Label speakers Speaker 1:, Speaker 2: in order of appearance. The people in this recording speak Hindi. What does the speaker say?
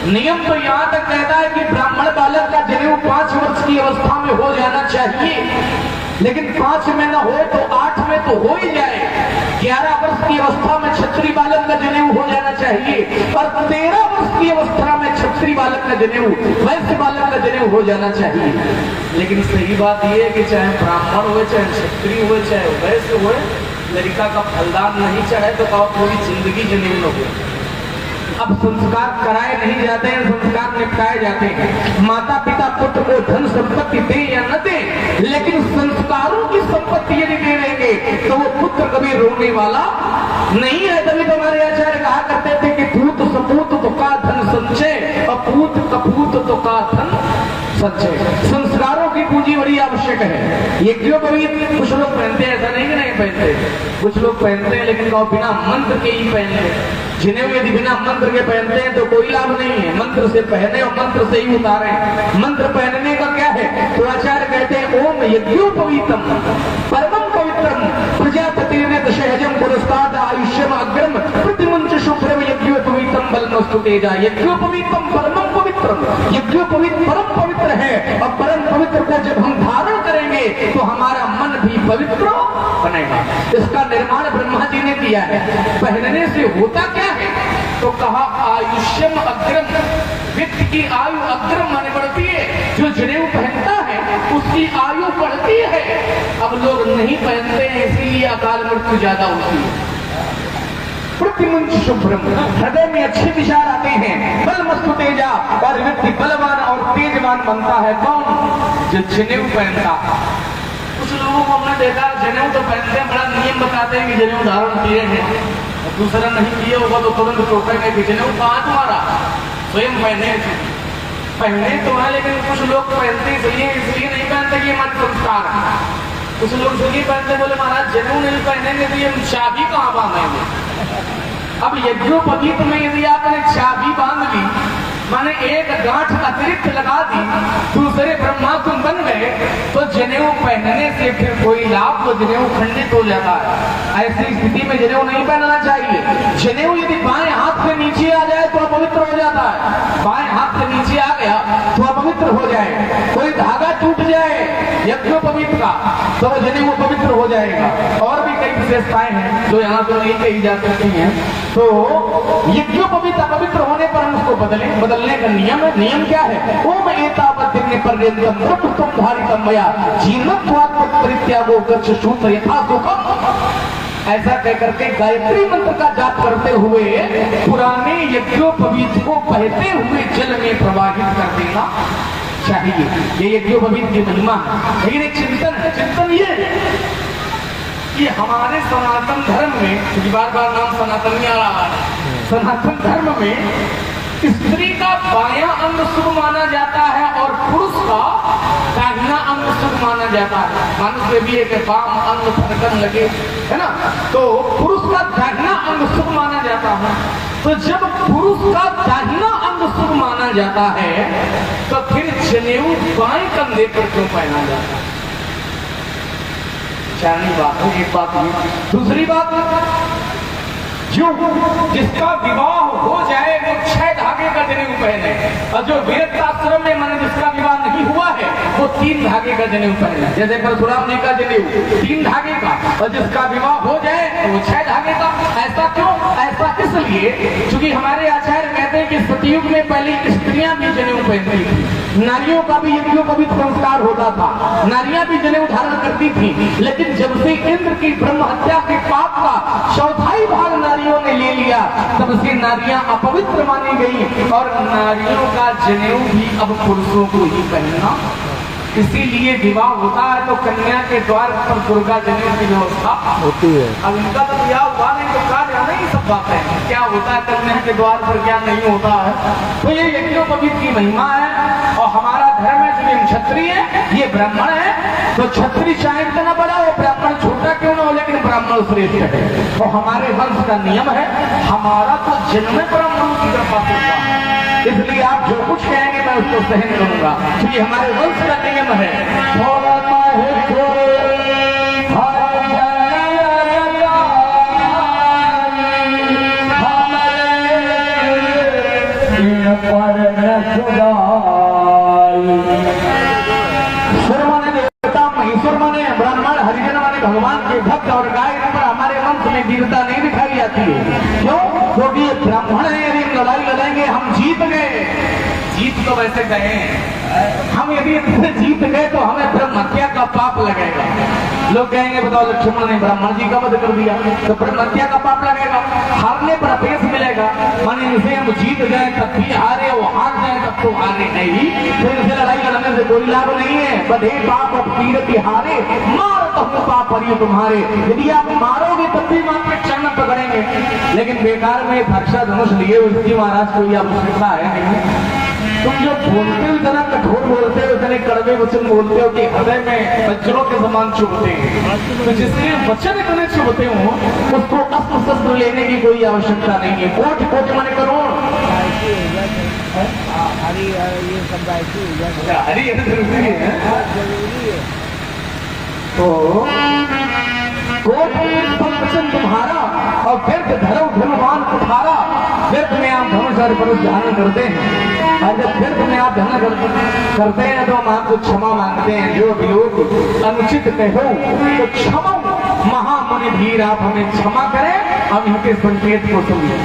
Speaker 1: नियम तो यहाँ तक कहता है कि ब्राह्मण बालक का जनेऊ 5 वर्ष की अवस्था में हो जाना चाहिए, लेकिन 5 में न हो तो 8 में तो हो ही जाए। 11 वर्ष की अवस्था में क्षत्रिय बालक का जनेऊ हो जाना चाहिए और 13 वर्ष की अवस्था में क्षत्रिय बालक का जनेऊ, वैश्य बालक का जनेऊ हो जाना चाहिए। लेकिन सही बात यह है कि चाहे ब्राह्मण हुए, चाहे क्षत्रिय हुए, चाहे वैश्य हुए, लड़का का फलदान नहीं चाहे तो पूरी जिंदगी जनेऊ न हो। अब संस्कार कराए नहीं जाते हैं, संस्कार निपटाए जाते हैं। माता पिता पुत्र को धन संपत्ति दे या न दे, लेकिन संस्कारों की संपत्ति यदि दे देंगे तो वो पुत्र कभी रोने वाला नहीं है। तभी तो हमारे आचार्य कहा करते थे कि पूत सपूत तो का धन संचय और पूत कपूत तो का धन संचय। संस्कारों की पूंजी बड़ी आवश्यक है। ये क्यों कभी कुछ लोग पहनते हैं, ऐसा नहीं कि नहीं पहनते, कुछ लोग पहनते हैं लेकिन कहो बिना मंत्र के ही पहनते। जिन्हें यदि बिना मंत्र के पहनते हैं तो कोई लाभ नहीं है। मंत्र से पहने और मंत्र से ही उतारे। मंत्र पहनने का क्या है? तो आचार्य कहते हैं ओम यज्ञोपवीतम परमं पवित्रम प्रजापतिर्ने दशहजम पुरस्ताद आयुष्यम अग्रम प्रतिमुंच शुभ्रम यज्ञोपवीतम बलमस्तु तेजा। यज्ञोपवीतम परमं पवित्रम, यज्ञोपवीत परम पवित्र है और परम पवित्र को जब हम धारण करेंगे तो हमारा मन भी पवित्र बनेगा। इसका निर्माण ब्रह्मा जी ने किया है। पहनने से होता क्या है? तो कहा आयुष्यम अग्रम, व्यक्ति की आयु अग्रम माने बढ़ती है। जो जनेऊ पहनता है उसकी आयु बढ़ती है। अब लोग नहीं पहनते हैं इसीलिए अकाल मृत्यु ज्यादा होती है। प्रतिमुंच शुभ्रम, हृदय में अच्छे विचार आते हैं। बलमस्तु तेजा, और व्यक्ति बलवान और तेजवान बनता है। कौन? जो जनेऊ पहनता। कुछ लोगों को हमने देखा जनेऊ तो पहनते हैं, बड़ा नियम बताते हैं कि जनेऊ धारण किए हैं, दूसरा नहीं किए होगा तो तुरंत टोकेंगे कि जनेऊ कहाँ तुम्हारा, स्वयं पहने तो है। लेकिन कुछ लोग पहनते इसलिए नहीं पहनते कि हमारे संस्कार है। कुछ लोग इसलिए पहनते, बोले महाराज जनेऊ नहीं पहनेंगे तो ये चाबी कहाँ बांधेंगे। अब यज्ञोपवीत में यदि आपने चाबी बांध ली, माने एक गांठ अतिरिक्त लगा दी, दूसरे ब्रह्मा तुम बन गए, तो जनेऊ पहनने से फिर कोई लाभ, तो जनेऊ खंडित हो जाता है। ऐसी स्थिति में जनेऊ नहीं पहनना चाहिए। जनेऊ यदि बाएं हाथ से नीचे आ जाए तो अपवित्र हो जाता है। बाएं हाथ से नीचे आ गया तो अपवित्र हो जाए। कोई धागा टूट जाए यज्ञोपवीत का तो जनेऊ पवित्र हो जाएगा। और भी कई विशेषताएं हैं जो यहाँ तो नहीं कही जा सकती हैं। तो यज्ञोपवीत अपवित्र होने पर हम उसको बदलने का नियम है। नियम क्या है? ओम एतावद्दिने पर्यंतम ब्रह्मत्वं धारितं मया जीर्णत्वात् परित्यागो गच्छशूत्र यथा सुखम। ऐसा कहकर के गायत्री मंत्र का जाप करते हुए पुराने यज्ञोपवीत को बहते हुए जल में प्रवाहित कर देना चाहिए। ये यज्ञोपवीत की महिमा है। लेकिन एक चिंतन है, चिंतन ये कि हमारे सनातन धर्म में, क्योंकि बार बार नाम सनातन आ रहा है, सनातन धर्म में स्त्री का बायां अंग शुभ माना जाता है और पुरुष का दाहिना अंग शुभ माना जाता है। मनुष्य भी एक बाम अंग फरकन लगे, है ना, तो पुरुष का दाहिना अंग शुभ माना जाता है। तो जब पुरुष का दाहिना अंग शुभ माना जाता है तो फिर जनेऊ बाएं कंधे पर क्यों पहना जाता है? चारनी बात है, एक बात है। दूसरी बात, जो जिसका विवाह हो जाए वो 6 धागे का जनेऊ पहने, और जो वीरताश्रम में माने जिसका विवाह नहीं हुआ है वो 3 धागे का जनेऊ पहने। जैसे परशुराम जी का जनेऊ 3 धागे का, और जिसका विवाह हो जाए तो वो 6 धागे का। ऐसा क्यों? ऐसा इसलिए क्योंकि हमारे आचार्य कहते हैं कि सतयुग में पहले स्त्रियां भी जनेऊ पहनती थी, नारियों का भी यज्ञोपवीत संस्कार होता था, नारियां भी जनेऊ धारण करती थी। लेकिन जब से इंद्र की ब्रह्म हत्या के पाप का 1/4 भाग नारियों ने ले लिया, तब से नारियां अपवित्र मानी गई और नारियों का जनेऊ भी अब पुरुषों को ही पहनना। इसीलिए विवाह होता है तो कन्या के द्वार पर दुर्गा जनेऊ की व्यवस्था होती है। अब इनका तो विवाह हुआ नहीं तो क्या जाना ही सब बातें हैं, क्या होता है कन्या के द्वार पर, क्या नहीं होता है। तो ये यज्ञोपवीत की महिमा है। और हमारा धर्म है जो क्षत्रिय है, ये ब्राह्मण है, तो क्षत्रिय चाहे इतना बड़ा हो, ब्राह्मण छोटा क्यों ना हो, लेकिन ब्राह्मण श्रेष्ठ है। तो हमारे वंश का नियम है, हमारा तो जन्म ब्राह्मणों की कृपा से हुआ है। इसलिए आप जो कुछ कहेंगे मैं उसको सहन करूंगा, क्योंकि हमारे वंश का नियम है।
Speaker 2: पर न सुगाई।
Speaker 1: सुर माने देवता, महेश्वर माने ब्राह्मण, हरिजन माने भगवान के भक्त और गाय पर हमारे वंश में वीरता नहीं दिखाई जाती है। क्यों? क्योंकि ये ब्राह्मण है, यदि लड़ाई लड़ाएंगे हम जीत गए, जीत तो वैसे गए, हम यदि इनसे जीत गए तो हमें ब्रह्म हत्या का पाप लगेगा। लोग कहेंगे बताओ लक्ष्मण ने ब्राह्मण जी का वध कर दिया तो ब्रह्म हत्या का पाप लगेगा, हारने पर अपयश मिलेगा। माने इनसे हम जीत गए तब भी हारे, वो हार जाए तब तो हारे नहीं, तो इनसे लड़ाई लड़ने से कोई लाभ नहीं है। बधे पाप और पीर तिहारे, मार तो पाप परियो तुम्हारे। यदि आप मारोगे तब भी मां पे चरण पकड़ेंगे, लेकिन बेकार में धक्षा धनुष लिए उसकी महाराज कोई आवश्यकता है नहीं। तुम जो बोलते हो इतना कठोर बोलते हो, इतने कड़वे वचन बोलते हो कि हृदय में वज्रों के समान चुभते हैं, तो जिसके वचन इतने चुभते हो उसको अस्त्र शस्त्र लेने की कोई आवश्यकता नहीं है। कोट कोट माने करोड़,
Speaker 2: हरी ये सब
Speaker 1: हरी जरूरी है तो कोट वचन तुम्हारा और व्यर्थ धर्म धर्मवान कुठारा। व्यर्थ में आप धर्मचार्य पर ध्यान करते हैं, और जब व्यर्थ में आप ध्यान करते हैं तो हम आपको क्षमा मांगते हैं। जो भी लोग अनुचित कहो तो क्षमा महामुनि धीर, आप हमें क्षमा करें। अब इनके संकेत को सुनिए।